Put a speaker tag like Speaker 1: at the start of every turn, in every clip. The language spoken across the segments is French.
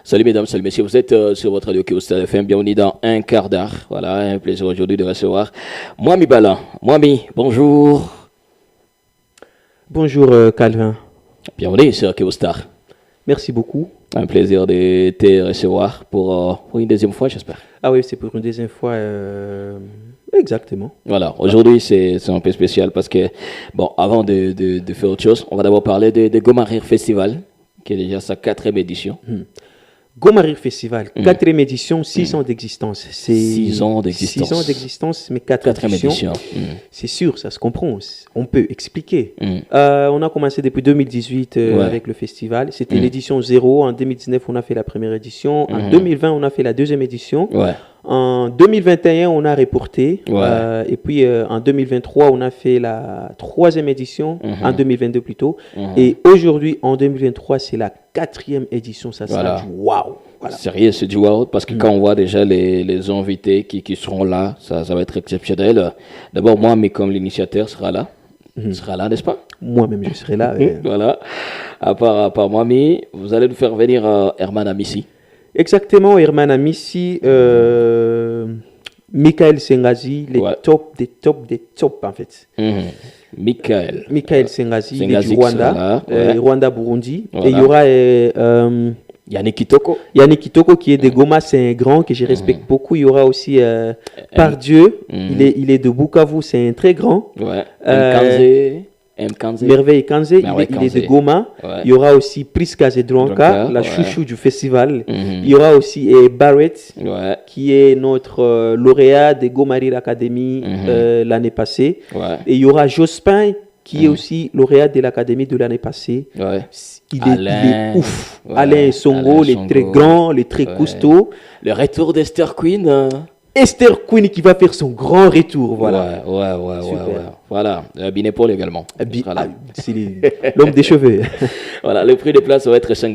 Speaker 1: Salut mesdames, salut messieurs, vous êtes sur votre radio Kéostar FM, bienvenue dans un quart d'heure. Voilà, un plaisir aujourd'hui de recevoir Mwami Bala. Mwami, bonjour.
Speaker 2: Bonjour Calvin.
Speaker 1: Bienvenue sur Kéostar.
Speaker 2: Merci beaucoup.
Speaker 1: Un plaisir de te recevoir pour une deuxième fois, j'espère.
Speaker 2: Ah oui, c'est pour une deuxième fois. Exactement.
Speaker 1: Voilà, aujourd'hui c'est un peu spécial parce que, bon, avant de faire autre chose, on va d'abord parler de Gomarir Festival, qui est déjà sa 4e édition.
Speaker 2: Gomarir Festival, 4e édition, 6 ans d'existence.
Speaker 1: 6 ans d'existence.
Speaker 2: 6 ans d'existence, mais 4e édition. C'est sûr, ça se comprend. On peut expliquer. On a commencé depuis 2018 avec le festival. C'était l'édition 0. En 2019, on a fait la première édition. En 2020, on a fait la 2e édition. En 2021, on a reporté. Et puis en 2023, on a fait la 3e édition. En 2022 plutôt. Et aujourd'hui, en 2023, c'est la 4e édition. Ça sera du waouh. Voilà.
Speaker 1: Sérieux, c'est du wow, parce que quand on voit déjà les invités qui seront là, ça va être exceptionnel. D'abord, moi, mais comme l'initiateur sera là. Sera là, n'est-ce pas?
Speaker 2: Moi-même, je serai là.
Speaker 1: Voilà. À part moi, mais vous allez nous faire venir Herman Amissi.
Speaker 2: Exactement, Herman Amissi, Michael Sengazi, les top des tops en fait. Michael Sengazi, il est du Rwanda, Rwanda-Burundi. Voilà. Et il y aura
Speaker 1: Yannick Kitoko.
Speaker 2: Yannick Kitoko qui est de Goma, c'est un grand que je respecte beaucoup. Il y aura aussi Pardieu, il est de Bukavu, c'est un très grand. Merveille Kanze, il est de Goma. Il y aura aussi Priska Zedronka, la chouchou du festival. Il y aura aussi Barrett, qui est notre lauréat de Gomarir Academy l'année passée. Et il y aura Jospin, qui est aussi lauréat de l'Académie de l'année passée. Il est ouf. Alain Songo, les très grands, les très costauds.
Speaker 1: Le retour d'Esther Queen.
Speaker 2: Esther Queen qui va faire son grand retour. Voilà.
Speaker 1: Voilà. Binepol également.
Speaker 2: C'est l'homme des cheveux.
Speaker 1: Voilà, le prix des places va être $5.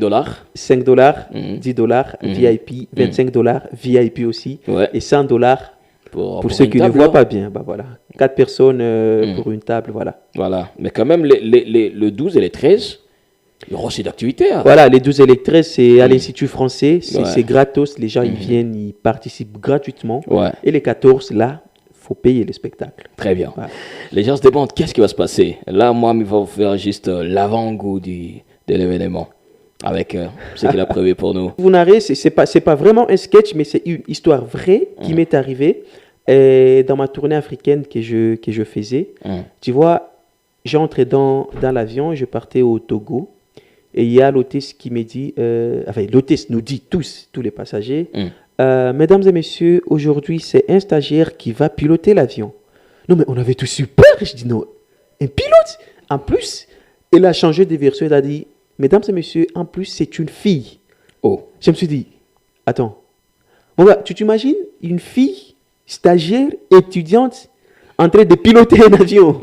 Speaker 2: $5, $10, VIP, $25, VIP aussi. Et $100 pour ceux qui ne voient pas bien. Bah, voilà. 4 personnes pour une table.
Speaker 1: Voilà. Mais quand même, le 12 et les 13, il y aura aussi d'activités.
Speaker 2: Voilà, les 12 et les 13, c'est à l'Institut français. C'est gratos. Les gens, ils viennent, ils participent gratuitement. Et les 14, là, il faut payer le spectacle.
Speaker 1: Très bien. Les gens se demandent qu'est-ce qui va se passer. Là, moi, il va vous faire juste l'avant-goût de l'événement. Avec ce qu'il a prévu pour nous.
Speaker 2: Vous narrez, c'est pas vraiment un sketch, mais c'est une histoire vraie qui m'est arrivée dans ma tournée africaine que je faisais. Tu vois, j'entrais dans l'avion, je partais au Togo. Et il y a l'hôtesse qui me dit, l'hôtesse nous dit tous les passagers, mesdames et messieurs, aujourd'hui c'est un stagiaire qui va piloter l'avion. Non mais on avait tous eu peur. Je dis non, un pilote? En plus, elle a changé de version, elle a dit, mesdames et messieurs, en plus c'est une fille. Je me suis dit, attends, bon, bah, tu t'imagines une fille stagiaire, étudiante, en train de piloter un avion.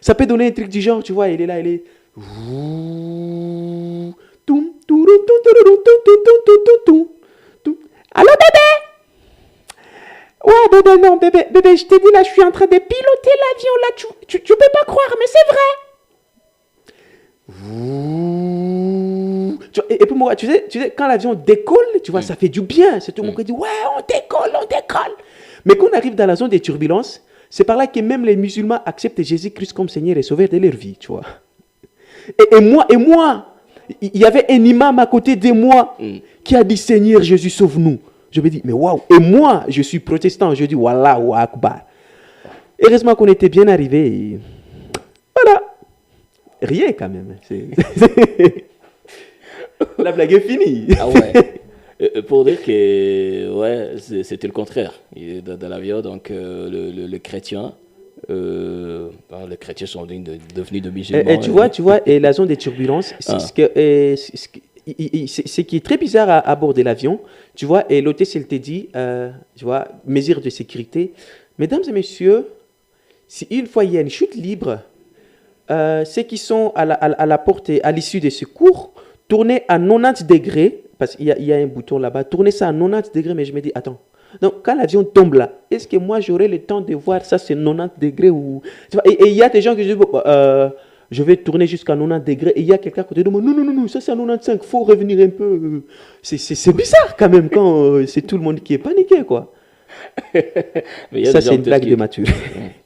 Speaker 2: Ça peut donner un truc du genre, tu vois, elle est là, elle est... Allô bébé? Ouais bébé, non bébé, je t'ai dit là, je suis en train de piloter l'avion là, tu peux pas croire, mais c'est vrai. Et puis moi, tu sais, quand l'avion décolle, tu vois, ça fait du bien. C'est tout le monde qui dit, ouais, on décolle. Mais quand on arrive dans la zone des turbulences, c'est par là que même les musulmans acceptent Jésus-Christ comme Seigneur et Sauveur de leur vie, tu vois. Et moi, il y avait un imam à côté de moi qui a dit, Seigneur Jésus, sauve-nous. Je me dis, mais waouh. Et moi, je suis protestant, je dis, Wallahu Akbar. Heureusement qu'on était bien arrivés. Voilà. Rien quand même. La blague est finie.
Speaker 1: Ah ouais. Pour dire que c'était le contraire. Dans l'avion, donc le chrétien, les chrétiens sont devenus de musulmans.
Speaker 2: Et tu vois, et la zone des turbulences, ce qui est très bizarre à bord de l'avion, tu vois, et l'hôtesse, elle te dit, tu vois, mesure de sécurité. Mesdames et messieurs, si une fois il y a une chute libre, ceux qui sont à la portée, à l'issue des secours, tournez à 90 degrés, parce qu'il y a un bouton là-bas, tournez ça à 90 degrés, mais je me dis, attends, donc quand l'avion tombe là, est-ce que moi j'aurai le temps de voir ça, c'est 90 degrés ou... Et il y a des gens qui disent, Je vais tourner jusqu'à 90 degrés et il y a quelqu'un à côté de moi. Non, non, non, non, ça c'est à 95, il faut revenir un peu. C'est bizarre quand même quand c'est tout le monde qui est paniqué, quoi. Ça, c'est une blague de mature.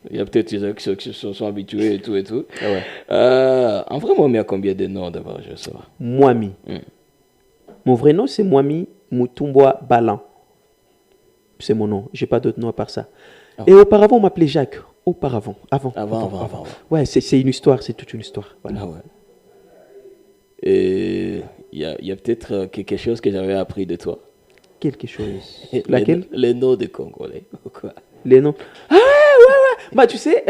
Speaker 1: Il y a peut-être des gens qui sont habitués et tout et tout.
Speaker 2: Ah ouais.
Speaker 1: En vrai, moi, il y a combien de noms d'abord, je sais pas.
Speaker 2: Mwami. Mon vrai nom, c'est Mwami Mutumbwa Balan. C'est mon nom. J'ai pas d'autre nom à part ça.
Speaker 1: Ah.
Speaker 2: Et auparavant, on m'appelait Jacques. Auparavant. Avant. Ouais, c'est une histoire. C'est toute une histoire. Voilà.
Speaker 1: Ah ouais. Et il y a peut-être quelque chose que j'avais appris de toi.
Speaker 2: Quelque chose. Laquelle?
Speaker 1: Les noms des Congolais. Quoi.
Speaker 2: Les noms. Ah ouais. Bah tu sais,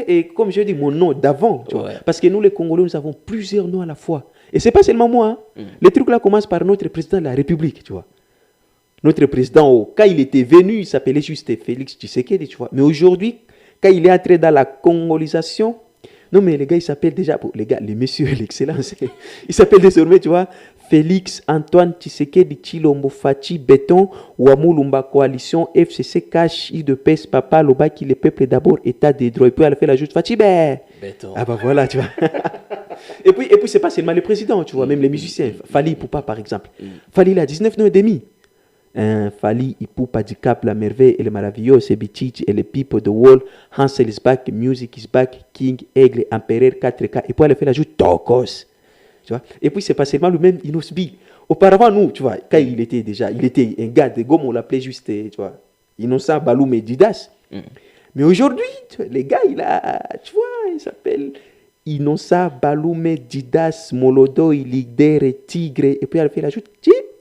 Speaker 2: et comme je dis, mon nom d'avant, tu vois. Parce que nous, les Congolais, nous avons plusieurs noms à la fois. Et c'est pas seulement moi. Hein. Les trucs là commencent par notre président de la République, tu vois. Notre président, quand il était venu, il s'appelait juste Félix Tshisekedi, tu vois. Mais aujourd'hui, quand il est entré dans la congolisation, non mais les gars, il s'appelle déjà, les gars, les messieurs, l'excellence, il s'appelle désormais, tu vois, Félix Antoine Tshisekedi Tshilombo Fachi Béton Wamulumba Coalition FCC Cash IDPS Papa Lobaki le peuple d'abord État des droits. Et puis elle fait la juste Fachi
Speaker 1: Béton.
Speaker 2: Ah bah voilà, tu vois. et puis c'est pas seulement le président, tu vois, même les musiciens. Fali Poupa par exemple. Fali il a 19 ans et demi. Fali Ipupa Dicap, la merveille et le maravilloso, c'est Bichichi et le people de wall. Hansel is back, music is back, King, Aigle, Empereur, 4K. Et puis elle fait la juste Tokos. Tu vois? Et puis c'est pas seulement le même Inosbi. Auparavant, nous, tu vois, quand il était un gars de gomme, on l'appelait juste, tu vois, Innocent Balou Medidas. Mais aujourd'hui, les gars, tu vois, il s'appelle Innocent Balou Medidas, Molodo, Leader, Tigre. Et puis elle fait la juste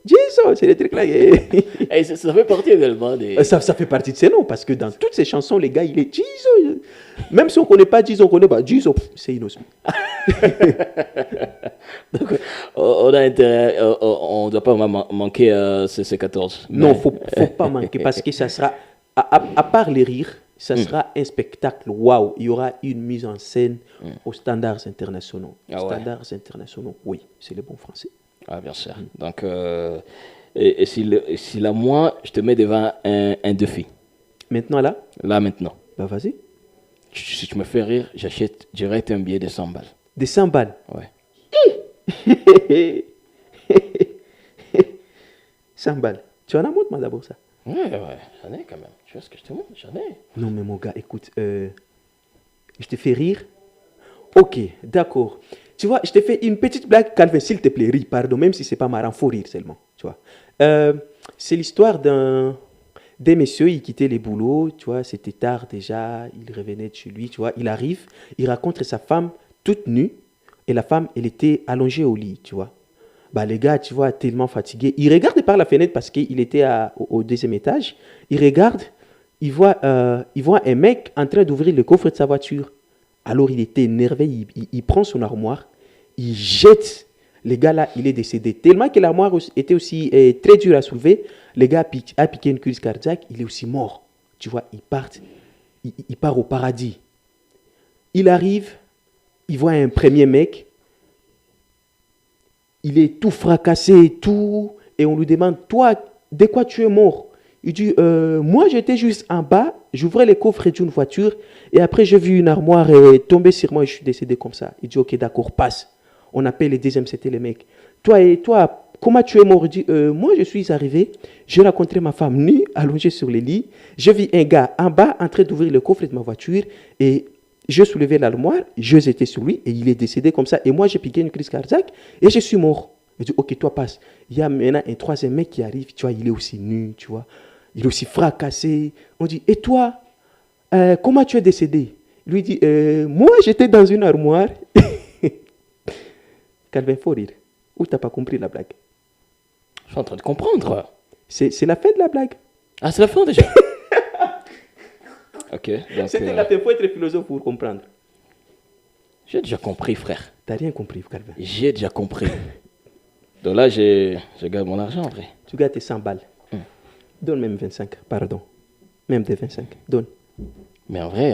Speaker 2: Jesus, c'est les trucs là.
Speaker 1: Et ça fait partie également des.
Speaker 2: Ça fait partie de ses noms, parce que dans toutes ces chansons, les gars, il est Jesus. Même si on ne connaît pas Jesus, on connaît pas Jesus, c'est Innocent.
Speaker 1: Donc, on a intérêt, on ne doit pas manquer ces 14.
Speaker 2: Non, il ne faut pas manquer, parce que ça sera, à part les rires, ça sera un spectacle waouh. Il y aura une mise en scène aux standards internationaux. Standards internationaux, oui, c'est le bon français.
Speaker 1: Ah, bien sûr. Donc, et si là, moi, je te mets devant un défi.
Speaker 2: Maintenant, là?
Speaker 1: Là, maintenant.
Speaker 2: Bah, vas-y.
Speaker 1: Si tu me fais rire, j'arrête un billet de 100 balles.
Speaker 2: De 100 balles?
Speaker 1: Ouais.
Speaker 2: 100 balles. Tu en as montre, moi, d'abord, ça?
Speaker 1: Ouais, j'en ai quand même. Tu vois ce que je te montre? J'en ai.
Speaker 2: Non, mais mon gars, écoute, je te fais rire. Ok, d'accord. Tu vois, je te fais une petite blague, Calvin, s'il te plaît, ris, pardon, même si c'est pas marrant, faut rire seulement, tu vois. C'est l'histoire d'un messieurs, il quittait les boulots, tu vois, c'était tard déjà, il revenait de chez lui, tu vois, il arrive, il rencontre sa femme toute nue, et la femme, elle était allongée au lit, tu vois. Bah, les gars, tu vois, tellement fatigués, il regarde par la fenêtre parce qu'il était au deuxième étage, il regarde, il voit un mec en train d'ouvrir le coffre de sa voiture. Alors il était énervé, il prend son armoire, il jette. Le gars là, il est décédé. Tellement que l'armoire était aussi très dure à soulever, le gars a piqué une crise cardiaque, il est aussi mort. Tu vois, il part au paradis. Il arrive, il voit un premier mec, il est tout fracassé, tout, et on lui demande, toi, de quoi tu es mort? Il dit, moi j'étais juste en bas, j'ouvrais les coffres d'une voiture et après j'ai vu une armoire tomber sur moi et je suis décédé comme ça. Il dit, ok d'accord, passe. On appelle les deuxièmes, c'était les mecs. Toi, comment tu es mort? Il dit, moi je suis arrivé, j'ai rencontré ma femme nue, allongée sur le lit. J'ai vu un gars en bas en train d'ouvrir le coffre de ma voiture et j'ai soulevé l'armoire, j'étais sur lui et il est décédé comme ça. Et moi j'ai piqué une crise cardiaque et je suis mort. Il dit, ok toi passe. Il y a maintenant un troisième mec qui arrive, tu vois, il est aussi nu, tu vois. Il est aussi fracassé. On dit, et toi, comment tu es décédé? Lui dit, moi j'étais dans une armoire. Calvin, faut rire. Ou t'as pas compris la blague?
Speaker 1: Je suis en train de comprendre.
Speaker 2: C'est la fin de la blague.
Speaker 1: Ah, c'est la fin déjà? Ok.
Speaker 2: C'était la fin, il faut être philosophe pour comprendre.
Speaker 1: J'ai déjà compris, frère.
Speaker 2: T'as rien compris, Calvin.
Speaker 1: J'ai déjà compris. Donc là, je garde mon argent, vrai.
Speaker 2: Tu gardes tes 100 balles. Donne même 25, pardon. Même des 25, donne.
Speaker 1: Mais en vrai,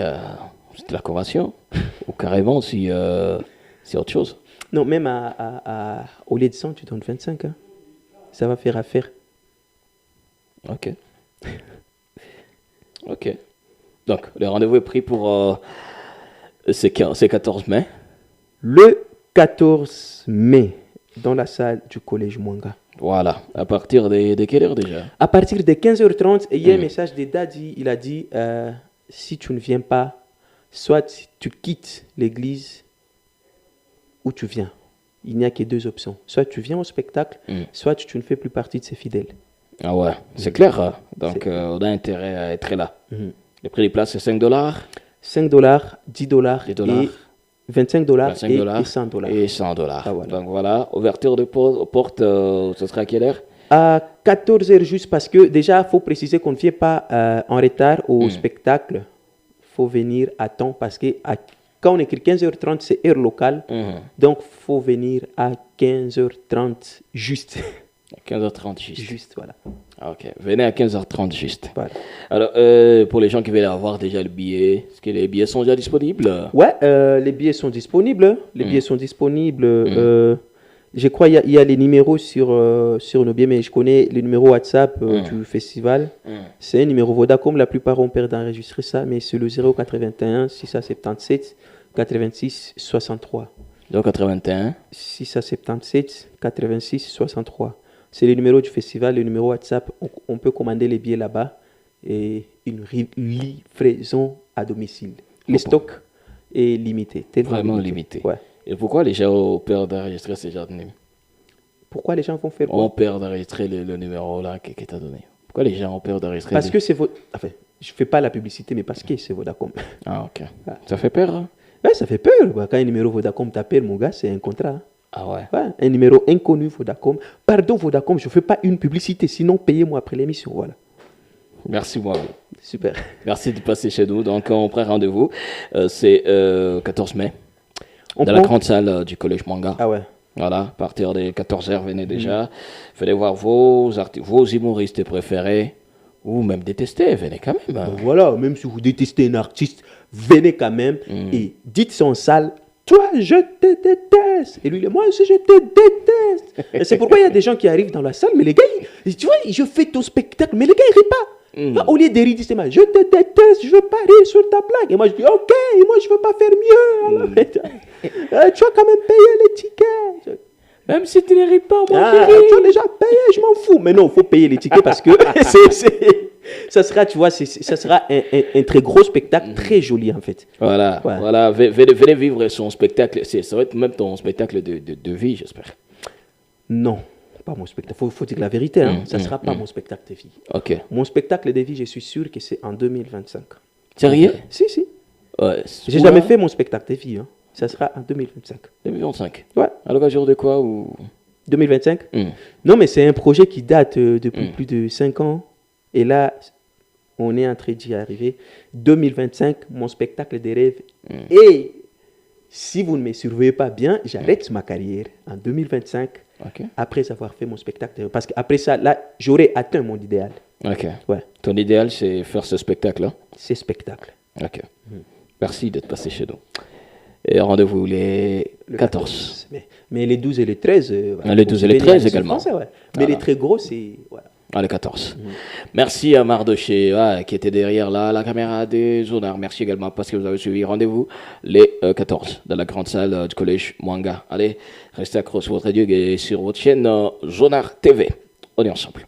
Speaker 1: c'est de la convention. Ou carrément, si c'est autre chose.
Speaker 2: Non, même au lieu de 100, tu donnes 25. Hein. Ça va faire affaire.
Speaker 1: Ok. Ok. Donc, le rendez-vous est pris pour ces 14 mai.
Speaker 2: Le 14 mai, dans la salle du collège Mwanga.
Speaker 1: Voilà. À partir de quelle heure déjà?
Speaker 2: À partir de 15h30, il y a un message de Daddy. Il a dit si tu ne viens pas, soit tu quittes l'église ou tu viens. Il n'y a que deux options. Soit tu viens au spectacle, soit tu ne fais plus partie de ses fidèles.
Speaker 1: Ah ouais, c'est clair. Hein? Donc, on a intérêt à être là. Le prix des places, c'est $5.
Speaker 2: $5, $10 et $25 et $100.
Speaker 1: Et $100.
Speaker 2: Ah, voilà.
Speaker 1: Donc voilà, ouverture de porte, ce sera à quelle heure?
Speaker 2: À 14h juste parce que déjà, il faut préciser qu'on ne vient pas en retard au spectacle. Il faut venir à temps parce que quand on écrit 15h30, c'est heure locale. Donc, il faut venir à 15h30 juste.
Speaker 1: 15h30 juste.
Speaker 2: Juste, voilà.
Speaker 1: Ok, venez à 15h30 juste.
Speaker 2: Voilà.
Speaker 1: Alors, pour les gens qui veulent avoir déjà le billet, est-ce que les billets sont déjà disponibles?
Speaker 2: Ouais, les billets sont disponibles. Les billets sont disponibles. Je crois qu'il y a les numéros sur nos billets, mais je connais le numéro WhatsApp du festival. C'est un numéro Vodacom. La plupart ont peur d'enregistrer ça, mais c'est le 081 677 86 63.
Speaker 1: 081
Speaker 2: 677 86 63. C'est le numéro du festival, le numéro WhatsApp. On peut commander les billets là-bas et une livraison à domicile. Le stock est limité.
Speaker 1: Vraiment limité.
Speaker 2: Ouais.
Speaker 1: Et pourquoi les gens ont peur d'enregistrer ce genre de numéro?
Speaker 2: Pourquoi les gens vont faire quoi?
Speaker 1: Ont peur d'enregistrer le numéro là que tu as donné. Pourquoi les gens ont peur d'enregistrer?
Speaker 2: Parce que c'est Enfin, je ne fais pas la publicité, mais parce que c'est Vodacom.
Speaker 1: Ah, ok. Ah. Ça fait peur, hein?
Speaker 2: Ouais, ça fait peur. Quand un numéro Vodacom t'appelle, mon gars, c'est un contrat. Hein.
Speaker 1: Ah ouais.
Speaker 2: Un numéro inconnu Vodacom. Pardon Vodacom, je ne fais pas une publicité, sinon payez-moi après l'émission. Voilà.
Speaker 1: Merci moi.
Speaker 2: Super.
Speaker 1: Merci de passer chez nous. Donc on prend rendez-vous. C'est 14 mai. Dans la grande salle du collège Mwanga.
Speaker 2: Ah ouais.
Speaker 1: Voilà, à partir des 14h, venez déjà. Venez voir vos humoristes préférés. Ou même détester, venez quand même. Hein.
Speaker 2: Voilà, même si vous détestez un artiste, venez quand même et dites ça en salle. Toi, je te déteste. Et lui, moi aussi, je te déteste. Et c'est pourquoi il y a des gens qui arrivent dans la salle, mais les gars, tu vois, je fais ton spectacle, mais les gars, ils rient pas. Au lieu de rire, ils disent, je te déteste, je veux pas rire sur ta blague. Et moi, je dis, ok, et moi, je veux pas faire mieux. Alors, tu vas quand même payer les tickets.
Speaker 1: Même si tu ne ris pas, moi,
Speaker 2: tu as déjà payé, je m'en fous. Mais non, il faut payer les tickets parce que ça sera, tu vois, ça sera un très gros spectacle, très joli en fait.
Speaker 1: Voilà, ouais. Voilà. Venez vivre son spectacle. Ça va être même ton spectacle de vie, j'espère.
Speaker 2: Non, pas mon spectacle. Faut dire la vérité. Hein. Ça ne sera pas mon spectacle de vie.
Speaker 1: Ok.
Speaker 2: Mon spectacle de vie, je suis sûr que c'est en 2025.
Speaker 1: Sérieux?
Speaker 2: Si.
Speaker 1: Ouais.
Speaker 2: J'ai jamais fait mon spectacle de vie. Hein. Ça sera en 2025.
Speaker 1: 2025?
Speaker 2: Ouais.
Speaker 1: À l'occasion de quoi ou...
Speaker 2: 2025 Non, mais c'est un projet qui date depuis plus de 5 ans. Et là, on est en train d'y arriver. 2025, mon spectacle de rêve. Et si vous ne me surveillez pas bien, j'arrête ma carrière en 2025 après avoir fait mon spectacle de rêve. Parce qu'après ça, là, j'aurais atteint mon idéal.
Speaker 1: Ok.
Speaker 2: Ouais.
Speaker 1: Ton idéal, c'est faire ce spectacle-là?
Speaker 2: C'est spectacle.
Speaker 1: Ok. Merci d'être passé chez nous. Et rendez-vous le 14.
Speaker 2: Mais les 12 et les 13.
Speaker 1: Voilà, les 12 et les 13 également.
Speaker 2: Français, ouais. Mais les très gros, c'est. Voilà.
Speaker 1: Ah, le 14. Merci à Mardoché qui était derrière la caméra des Zonard. Merci également parce que vous avez suivi. Rendez-vous les 14 dans la grande salle du collège Mwanga. Allez, restez accrochés sur votre radio et sur votre chaîne Zonard TV. On est ensemble.